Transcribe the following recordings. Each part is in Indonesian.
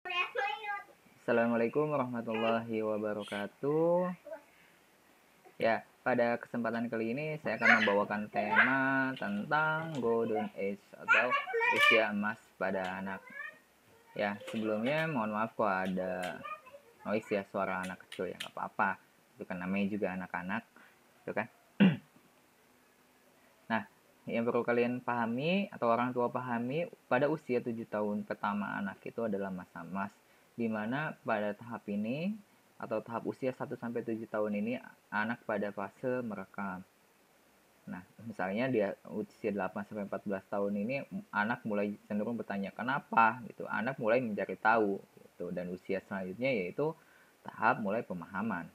Assalamualaikum warahmatullahi wabarakatuh. Ya, pada kesempatan kali ini saya akan membawakan tema tentang golden age atau usia emas pada anak. Ya, sebelumnya mohon maaf kalau ada noise ya, suara anak kecil ya, nggak apa-apa. Itu kan namanya juga anak-anak, itu kan. Nah, yang perlu kalian pahami atau orang tua pahami, pada usia 7 tahun pertama anak itu adalah masa emas, di mana pada tahap ini atau tahap usia 1-7 tahun ini anak pada fase merekam. Nah, misalnya dia usia 8-14 tahun ini anak mulai cenderung bertanya kenapa gitu. Anak mulai mencari tahu gitu, dan usia selanjutnya yaitu tahap mulai pemahaman.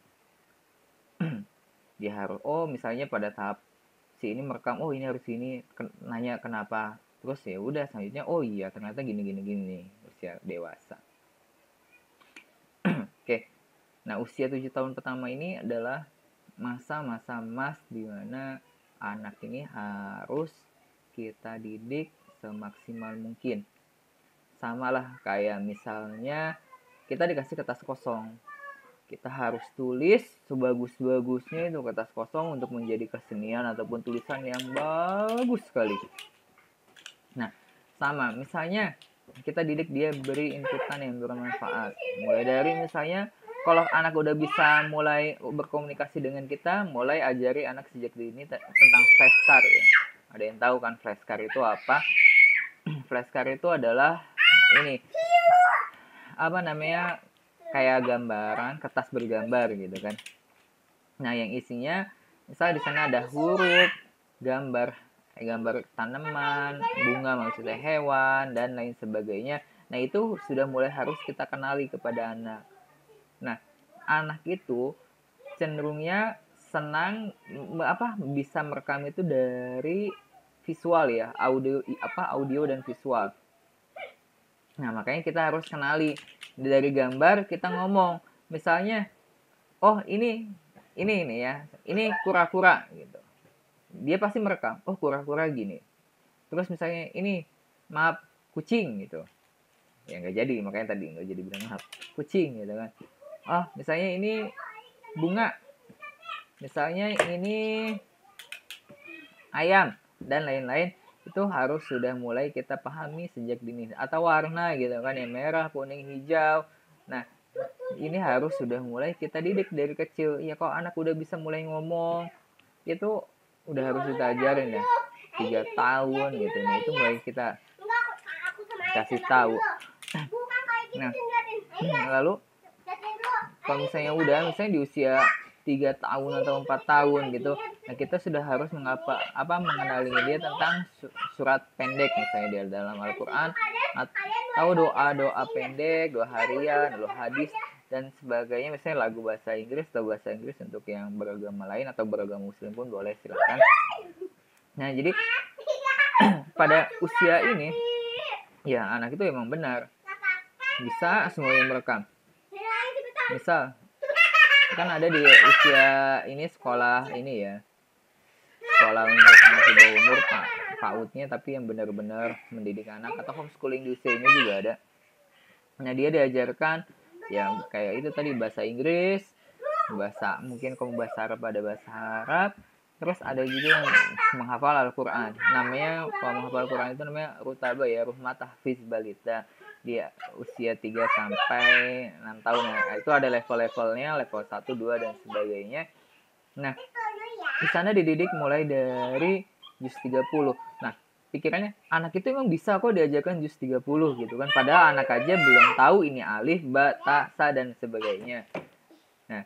Dia harus misalnya pada tahap si ini merekam, ini harus ini, nanya kenapa, terus ya udah selanjutnya iya ternyata gini gini gini, usia dewasa. Oke. Nah, usia 7 tahun pertama ini adalah masa-masa emas di mana anak ini harus kita didik semaksimal mungkin. Samalah kayak misalnya kita dikasih kertas kosong. Kita harus tulis sebagus-bagusnya itu kertas kosong untuk menjadi kesenian ataupun tulisan yang bagus sekali. Nah, sama misalnya kita didik dia beri inputan yang bermanfaat. Mulai dari misalnya kalau anak udah bisa mulai berkomunikasi dengan kita, mulai ajari anak sejak dini tentang flashcard ya. Ada yang tahu kan flashcard itu apa? Flashcard itu adalah ini apa namanya, kayak gambaran, kertas bergambar gitu kan. Nah, yang isinya misal di sana ada huruf, gambar tanaman, bunga maksudnya hewan, dan lain sebagainya. Nah, itu sudah mulai harus kita kenali kepada anak. Nah, anak itu cenderungnya senang bisa merekam itu dari visual ya, audio dan visual. Nah, makanya kita harus kenali dari gambar, kita ngomong misalnya ini ya, ini kura-kura gitu, dia pasti merekam kura-kura gini. Terus misalnya ini maaf kucing gitu, ya nggak jadi, makanya tadi nggak jadi bilang maaf kucing gitu kan. Misalnya ini bunga, misalnya ini ayam, dan lain-lain. Itu harus sudah mulai kita pahami sejak dini. Atau warna gitu kan, yang merah, kuning, hijau. Nah, ini harus sudah mulai kita didik dari kecil. Ya, kalau anak udah bisa mulai ngomong, itu udah harus kita ajarin ya, 3 tahun gitu. Nah, itu mulai kita kasih tahu. Nah, lalu kalau misalnya misalnya di usia 3 tahun atau 4 tahun gitu, nah kita sudah harus mengenali dia tentang surat pendek misalnya di dalam Al-Quran, atau doa pendek, doa harian, doa hadis, dan sebagainya. Misalnya lagu bahasa Inggris atau bahasa Inggris untuk yang beragama lain atau beragama muslim pun boleh, silakan. Nah, jadi pada usia ini ya anak itu emang benar bisa semuanya merekam. Misal kan ada di usia ini sekolah ini ya, sekolah untuk anak di bawah umur PAUD-nya, tapi yang benar-benar mendidik anak, atau homeschooling di usia ini juga ada. Nah, dia diajarkan ya kayak itu tadi, bahasa Inggris, mungkin kamu bahasa Arab, ada bahasa Arab, terus ada juga yang menghafal Al-Quran. Namanya, kalau menghafal Al-Quran itu namanya rutaba ya, Ruhmah Tahfiz Balita, di usia 3 sampai 6 tahun ya. Itu ada level-levelnya, level 1, 2 dan sebagainya. Nah, di sana dididik mulai dari juz 30. Nah, pikirannya anak itu emang bisa kok diajarkan juz 30 gitu kan. Padahal anak aja belum tahu ini alif, ba, ta, sa dan sebagainya. Nah,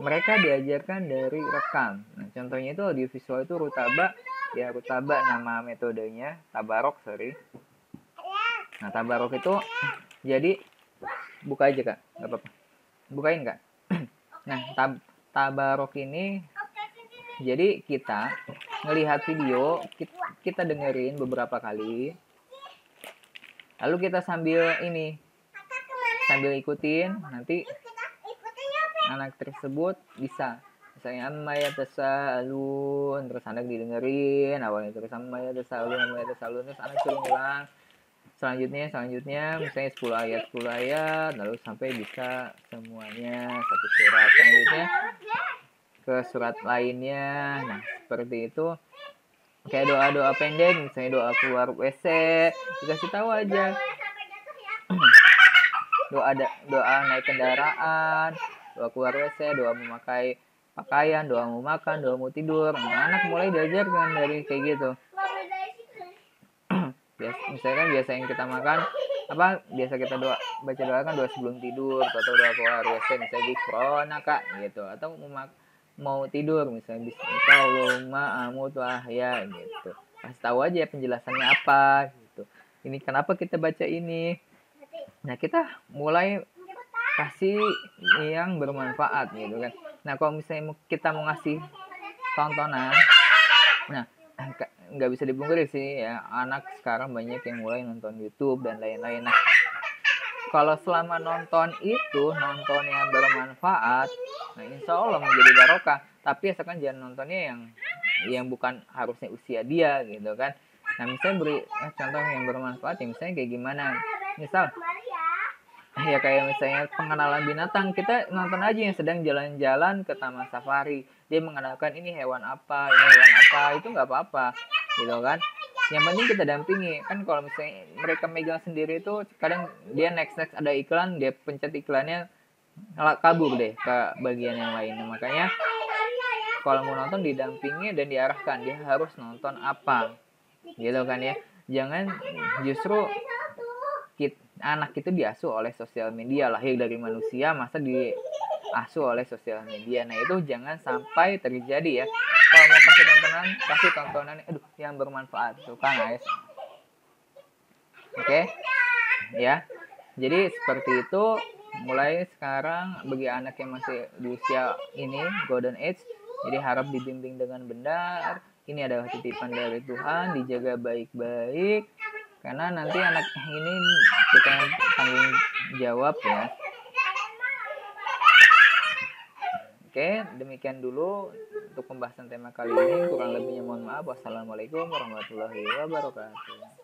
mereka diajarkan dari rekam. Nah, contohnya itu audiovisual itu rutaba ya, rutaba nama metodenya, tabarok. Nah, tabarok itu jadi buka aja Kak, nggak apa-apa. Bukain Kak. Nah, tabarok ini jadi kita ngelihat video, kita dengerin beberapa kali, lalu kita sambil ikutin, nanti anak tersebut bisa misalnya amma yatasalun, terus anak didengerin awalnya, terus amma yatasalun, terus anak suruh ngulang selanjutnya misalnya 10 ayat lalu sampai bisa semuanya satu surat, selanjutnya ke surat lainnya. Nah seperti itu, kayak doa-doa pendek misalnya doa keluar WC dikasih tahu aja, doa naik kendaraan, doa keluar WC, doa memakai pakaian, doa mau makan, doa mau tidur. Nah, anak mulai diajarkan dari kayak gitu. Misalkan biasa yang kita makan biasa kita baca doa kan doa sebelum tidur atau doa keluar WC misalnya Gifrona kak gitu, atau mau tidur misalnya Bismillahirrahmanirrahim amutu ahya gitu, kasih tahu aja penjelasannya apa gitu, ini kenapa kita baca ini. Nah kita mulai kasih yang bermanfaat gitu kan. Nah kalau misalnya kita mau ngasih tontonan, nah nggak bisa dipungkiri sih ya, anak sekarang banyak yang mulai nonton YouTube dan lain-lain. Nah kalau selama nonton yang bermanfaat, nah insya Allah menjadi barokah. Tapi asalkan jangan nontonnya yang bukan harusnya usia dia gitu kan. Nah misalnya beri contoh yang bermanfaat ya, misalnya kayak gimana, misal ya kayak misalnya pengenalan binatang, kita nonton aja yang sedang jalan-jalan ke taman safari, dia mengenalkan ini hewan apa, itu nggak apa-apa gitu kan. Yang penting kita dampingi kan. Kalau misalnya mereka megang sendiri itu kadang dia next ada iklan, dia pencet iklannya kabur deh ke bagian yang lain. Nah, makanya kalau mau nonton didampingi dan diarahkan dia harus nonton apa gitu kan ya. Jangan justru anak itu diasuh oleh sosial media, lahir dari manusia masa diasuh oleh sosial media. Nah itu jangan sampai terjadi ya. Kalau mau kasih tontonan yang bermanfaat, suka guys. Oke ya, jadi seperti itu. Mulai sekarang bagi anak yang masih di usia ini golden age, jadi harap dibimbing dengan benar. Ini adalah titipan dari Tuhan, dijaga baik-baik karena nanti anak ini kita tanggung jawab ya. Oke, demikian dulu untuk pembahasan tema kali ini. Kurang lebihnya mohon maaf. Wassalamualaikum warahmatullahi wabarakatuh.